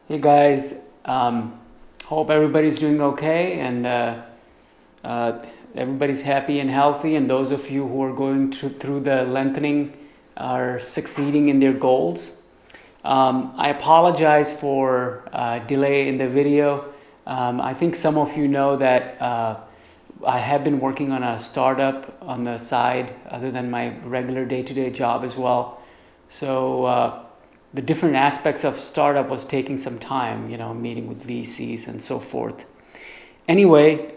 Hey guys, hope everybody's doing okay and everybody's happy and healthy, and those of you who are going through the lengthening are succeeding in their goals. I apologize for delay in the video. I think some of you know that I have been working on a startup on the side other than my regular day-to-day job as well. So the different aspects of startup was taking some time, meeting with VCs and so forth. Anyway,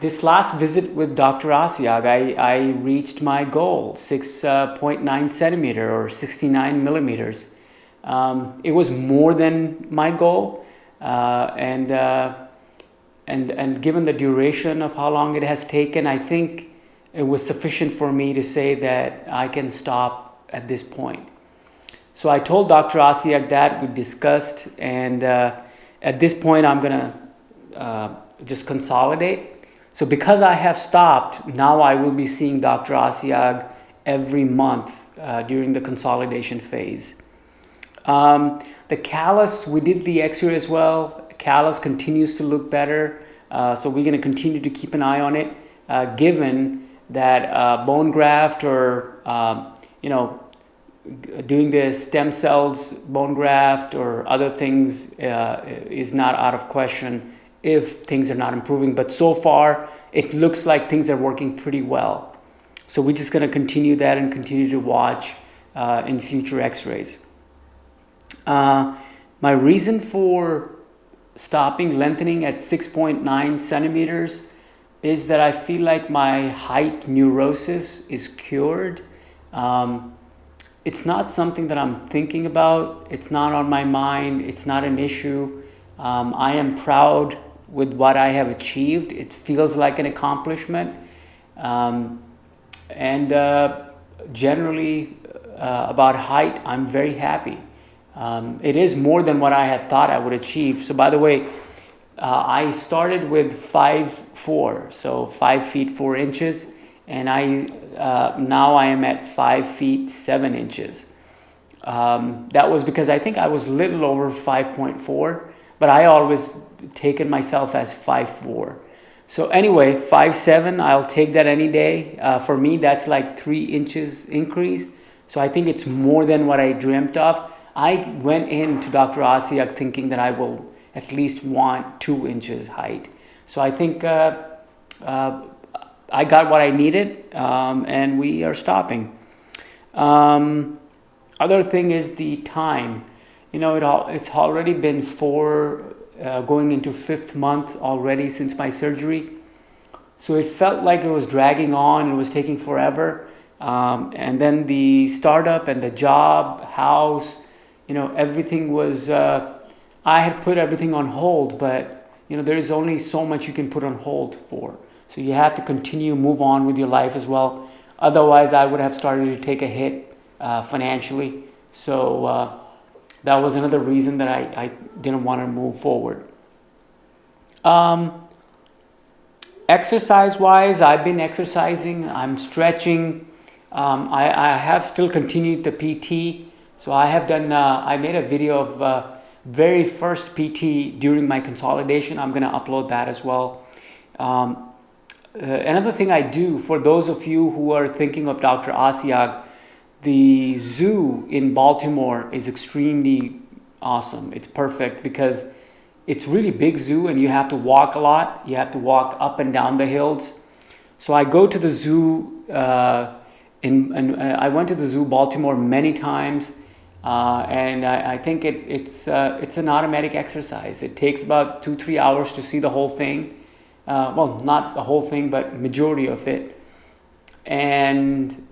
this last visit with Dr. Asiag, I reached my goal, 6.9 centimeter or 69 millimeters. It was more than my goal, and given the duration of how long it has taken, I think it was sufficient for me to say that I can stop at this point. So I told Dr. Asiak that we discussed, and at this point I'm gonna just consolidate. So because I have stopped, now I will be seeing Dr. Asiag every month during the consolidation phase. The callus, we did the x-ray as well. Callus continues to look better, so we're gonna continue to keep an eye on it, given that bone graft or doing the stem cells bone graft or other things is not out of question if things are not improving, but so far it looks like things are working pretty well. So we're just going to continue that and continue to watch in future x-rays. My reason for stopping lengthening at 6.9 centimeters is that I feel like my height neurosis is cured. It's not something that I'm thinking about. It's not on my mind. It's not an issue. I am proud with what I have achieved. It feels like an accomplishment. Generally, about height, I'm very happy. It is more than what I had thought I would achieve. So by the way, I started with 5'4", so 5 feet 4 inches. And now I am at 5 feet 7 inches. That was because I think I was little over 5.4, but I always taken myself as 5'4". So anyway, 5'7", I'll take that any day. For me, that's like 3 inches increase. So I think it's more than what I dreamt of. I went into Dr. Asiak thinking that I will at least want 2 inches height. So I think I got what I needed, and we are stopping. Other thing is the time. It's already been going into 5th month already since my surgery. So it felt like it was dragging on. It was taking forever. And then the startup and the job, house, everything was, I had put everything on hold, but there is only so much you can put on hold for. So you have to continue, move on with your life as well. Otherwise, I would have started to take a hit financially. So that was another reason that I didn't want to move forward. Exercise-wise, I've been exercising. I'm stretching. I have still continued the PT. So I have done, I made a video of very first PT during my consolidation. I'm going to upload that as well. Another thing I do, for those of you who are thinking of Dr. Asiag, the zoo in Baltimore is extremely awesome. It's perfect because it's really big zoo and you have to walk a lot. You have to walk up and down the hills. So I go to the zoo, I went to the zoo Baltimore many times, and I think it's an automatic exercise. It takes about 2-3 hours to see the whole thing. Well, not the whole thing, but majority of it. And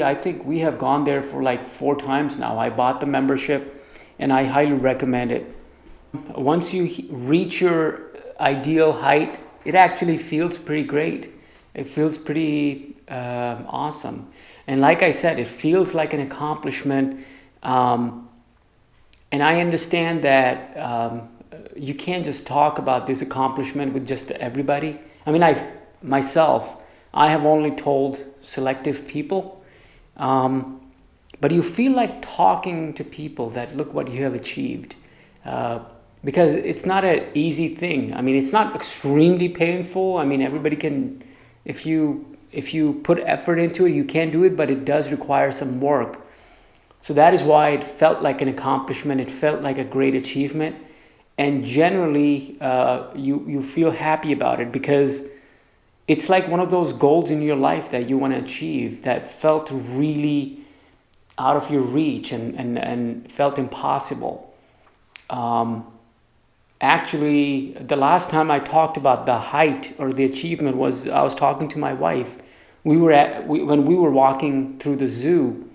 I think we have gone there for like 4 times now. I bought the membership and I highly recommend it. Once you reach your ideal height, it actually feels pretty great. It feels pretty awesome. And like I said, it feels like an accomplishment. And I understand that you can't just talk about this accomplishment with just everybody. I mean, I have only told selective people, but you feel like talking to people that look what you have achieved. uh, because it's not an easy thing. I mean, it's not extremely painful. I mean, everybody can, if you put effort into it, you can do it, but it does require some work. So that is why it felt like an accomplishment. It felt like a great achievement, and generally, you feel happy about it because it's like one of those goals in your life that you want to achieve that felt really out of your reach and felt impossible. Um, Actually, the last time I talked about the height or the achievement was I was talking to my wife. When we were walking through the zoo,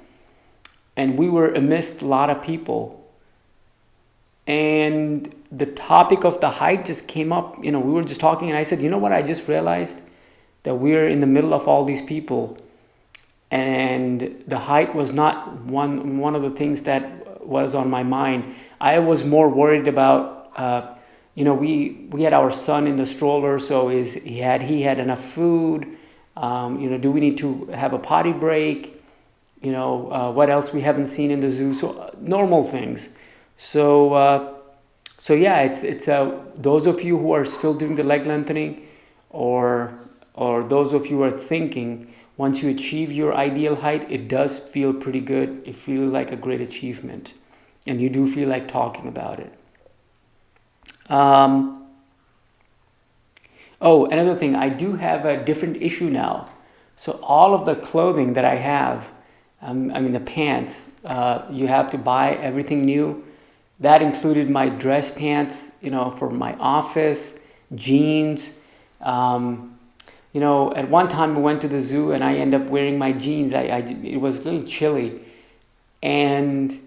and we were amidst a lot of people, and the topic of the height just came up. You know, we were just talking, and I said, you know what? I just realized that we're in the middle of all these people, and the height was not one of the things that was on my mind. I was more worried about, we had our son in the stroller, so he had enough food? Do we need to have a potty break? What else we haven't seen in the zoo? So normal things. So yeah, it's those of you who are still doing the leg lengthening, or those of you who are thinking, once you achieve your ideal height, it does feel pretty good. It feels like a great achievement, and you do feel like talking about it. Another thing, I do have a different issue now. So all of the clothing that I have, the pants, you have to buy everything new. That included my dress pants, for my office, jeans. At one time we went to the zoo and I ended up wearing my jeans. It was a little chilly. And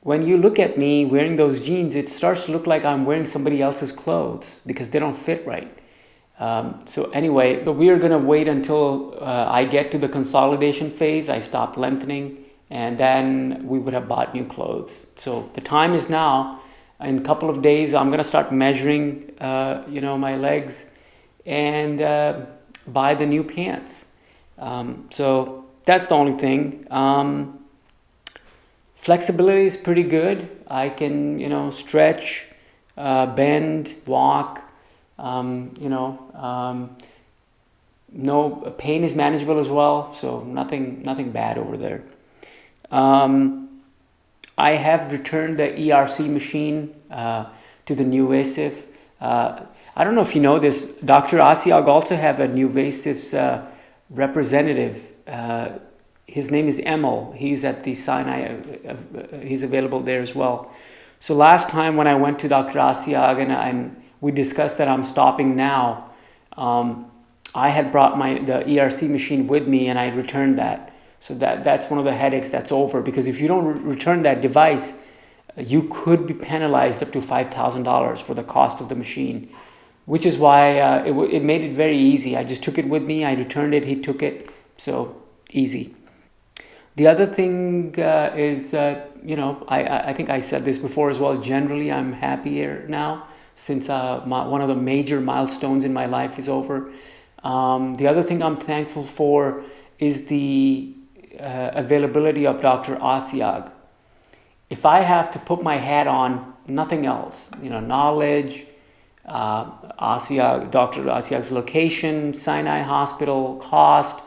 when you look at me wearing those jeans, it starts to look like I'm wearing somebody else's clothes because they don't fit right. So we are going to wait until I get to the consolidation phase. I stop lengthening, and then we would have bought new clothes. So the time is now. In a couple of days, I'm going to start measuring, my legs and buy the new pants. So that's the only thing. Flexibility is pretty good. I can, stretch, bend, walk. No pain is manageable as well. So nothing bad over there. I have returned the ERC machine to the Nuvasive. I don't know if you know this. Dr. Asiag also have a Nuvasive's representative. His name is Emil. He's at the Sinai. He's available there as well. So last time when I went to Dr. Asiag and we discussed that I'm stopping now, I had brought the ERC machine with me and I returned that. So that's one of the headaches that's over, because if you don't return that device, you could be penalized up to $5,000 for the cost of the machine, which is why it made it very easy. I just took it with me, I returned it, he took it, so easy. The other thing is, I think I said this before as well, generally I'm happier now since one of the major milestones in my life is over. The other thing I'm thankful for is the availability of Dr. Asiag. If I have to put my hat on, nothing else, knowledge, Dr. Asiag's location, Sinai Hospital, cost,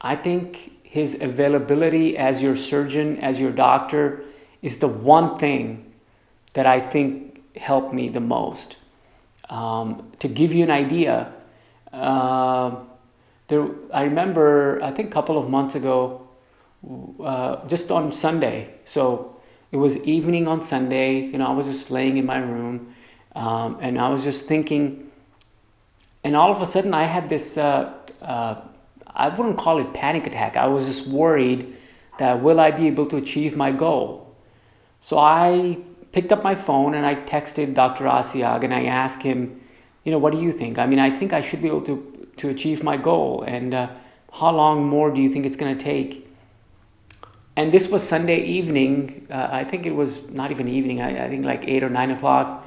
I think his availability as your surgeon, as your doctor, is the one thing that I think helped me the most. To give you an idea, I remember, I think a couple of months ago, just on Sunday, so it was evening on Sunday, I was just laying in my room, and I was just thinking, and all of a sudden I had this, I wouldn't call it panic attack, I was just worried that will I be able to achieve my goal? So I picked up my phone and I texted Dr. Asiag and I asked him, what do you think? I think I should be able to achieve my goal, and how long more do you think it's going to take? And this was Sunday evening. I think it was not even evening. I think like 8 or 9 o'clock.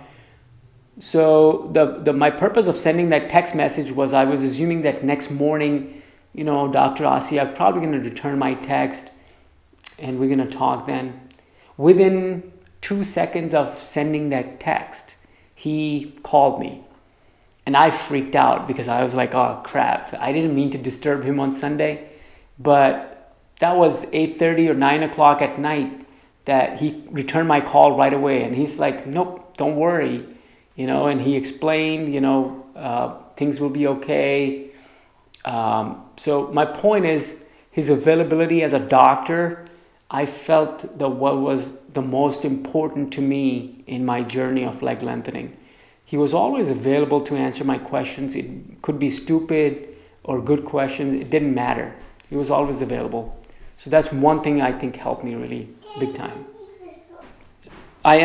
So my purpose of sending that text message was I was assuming that next morning, Dr. Asiag probably going to return my text, and we're going to talk then. Within 2 seconds of sending that text, he called me. And I freaked out because I was like, oh crap, I didn't mean to disturb him on Sunday. But that was 8:30 or 9 o'clock at night that he returned my call right away. And he's like, nope, don't worry. And he explained, things will be okay. So my point is, his availability as a doctor, I felt that what was the most important to me in my journey of leg lengthening. He was always available to answer my questions. It could be stupid or good questions. It didn't matter. He was always available. So that's one thing I think helped me really big time. I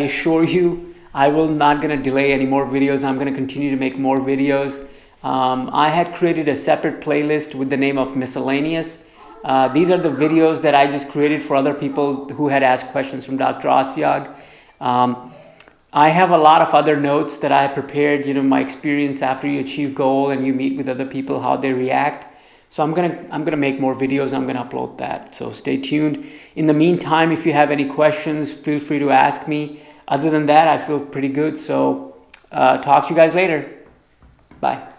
assure you, I will not gonna delay any more videos. I'm gonna continue to make more videos. I had created a separate playlist with the name of Miscellaneous. These are the videos that I just created for other people who had asked questions from Dr. Asiag. I have a lot of other notes that I prepared, my experience after you achieve goal and you meet with other people, how they react. So I'm gonna make more videos. I'm gonna upload that. So stay tuned. In the meantime, if you have any questions, feel free to ask me. Other than that, I feel pretty good. So talk to you guys later. Bye.